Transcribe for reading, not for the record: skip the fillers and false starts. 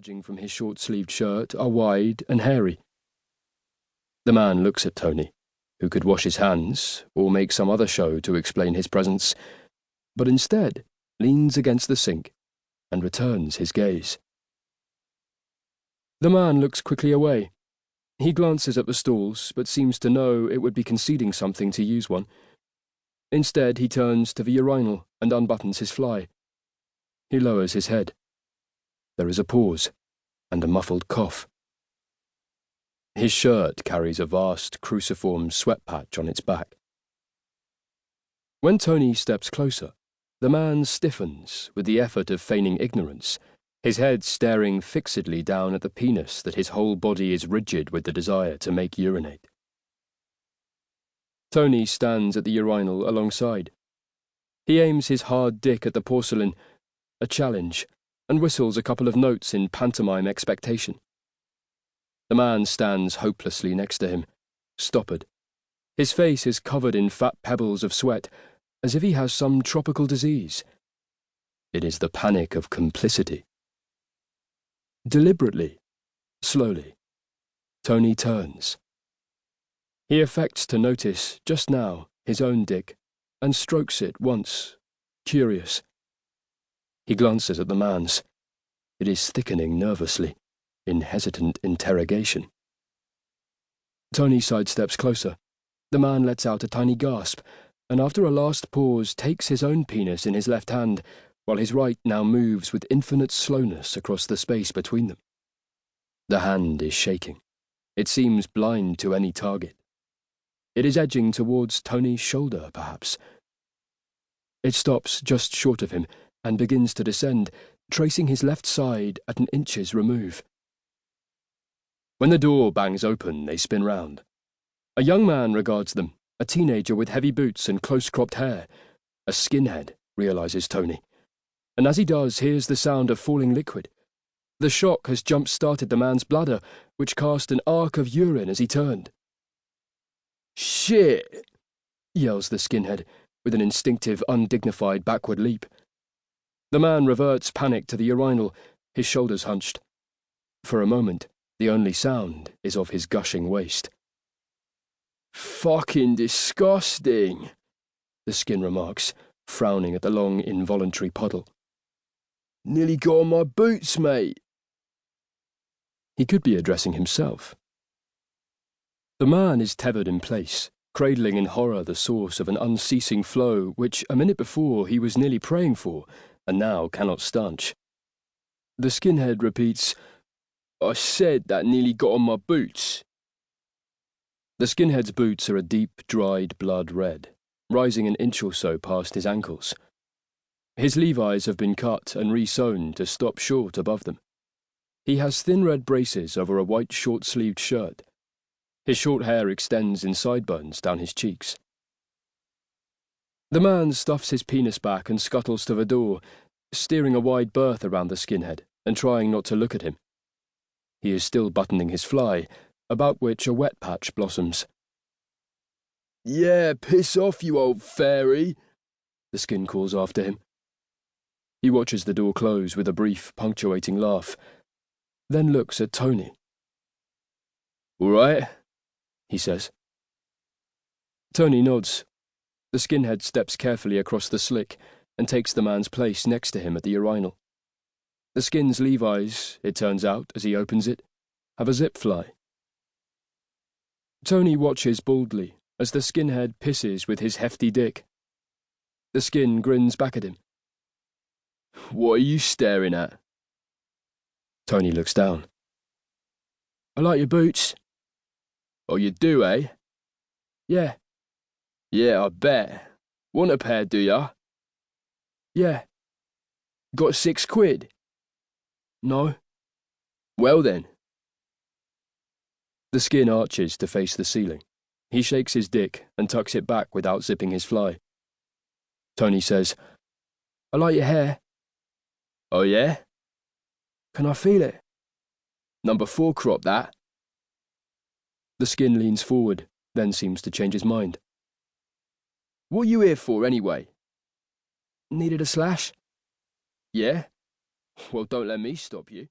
emerging from his short-sleeved shirt are wide and hairy. The man looks at Tony, who could wash his hands or make some other show to explain his presence, but instead leans against the sink and returns his gaze. The man looks quickly away. He glances at the stalls, but seems to know it would be conceding something to use one. Instead, he turns to the urinal and unbuttons his fly. He lowers his head. There is a pause and a muffled cough. His shirt carries a vast cruciform sweat patch on its back. When Tony steps closer, the man stiffens with the effort of feigning ignorance, his head staring fixedly down at the penis that his whole body is rigid with the desire to make urinate. Tony stands at the urinal alongside. He aims his hard dick at the porcelain, a challenge, and whistles a couple of notes in pantomime expectation. The man stands hopelessly next to him, stoppered. His face is covered in fat pebbles of sweat, as if he has some tropical disease. It is the panic of complicity. Deliberately, slowly, Tony turns. He affects to notice, just now, his own dick, and strokes it once, curious. He glances at the man's. It is thickening nervously, in hesitant interrogation. Tony sidesteps closer. The man lets out a tiny gasp, and after a last pause takes his own penis in his left hand, while his right now moves with infinite slowness across the space between them. The hand is shaking. It seems blind to any target. It is edging towards Tony's shoulder, perhaps. It stops just short of him and begins to descend, tracing his left side at an inch's remove. When the door bangs open, they spin round. A young man regards them, a teenager with heavy boots and close-cropped hair. A skinhead, realizes Tony. And as he does, hears the sound of falling liquid. The shock has jump-started the man's bladder, which cast an arc of urine as he turned. "Shit!" yells the skinhead, with an instinctive, undignified backward leap. The man reverts panicked to the urinal, his shoulders hunched. For a moment, the only sound is of his gushing waist. "Fucking disgusting," the skin remarks, frowning at the long, involuntary puddle. "Nearly got on my boots, mate." He could be addressing himself. The man is tethered in place, cradling in horror the source of an unceasing flow which a minute before he was nearly praying for, and now cannot stanch. The skinhead repeats, "I said that nearly got on my boots." The skinhead's boots are a deep, dried blood red, rising an inch or so past his ankles. His Levi's have been cut and re-sewn to stop short above them. He has thin red braces over a white short-sleeved shirt. His short hair extends in sideburns down his cheeks. The man stuffs his penis back and scuttles to the door, steering a wide berth around the skinhead and trying not to look at him. He is still buttoning his fly, about which a wet patch blossoms. "Yeah, piss off, you old fairy," the skin calls after him. He watches the door close with a brief, punctuating laugh, then looks at Tony. "All right," he says. Tony nods. The skinhead steps carefully across the slick and takes the man's place next to him at the urinal. The skin's Levi's, it turns out, as he opens it, have a zip fly. Tony watches baldly as the skinhead pisses with his hefty dick. The skin grins back at him. "What are you staring at?" Tony looks down. "I like your boots." "Oh, you do, eh?" "Yeah." "Yeah, I bet. Want a pair, do ya?" "Yeah." "Got £6?" "No." "Well then." The skin arches to face the ceiling. He shakes his dick and tucks it back without zipping his fly. Tony says, "I like your hair." "Oh yeah?" "Can I feel it?" "Number 4 crop, that." The skin leans forward, then seems to change his mind. "What are you here for, anyway?" "Needed a slash." "Yeah? Well, don't let me stop you."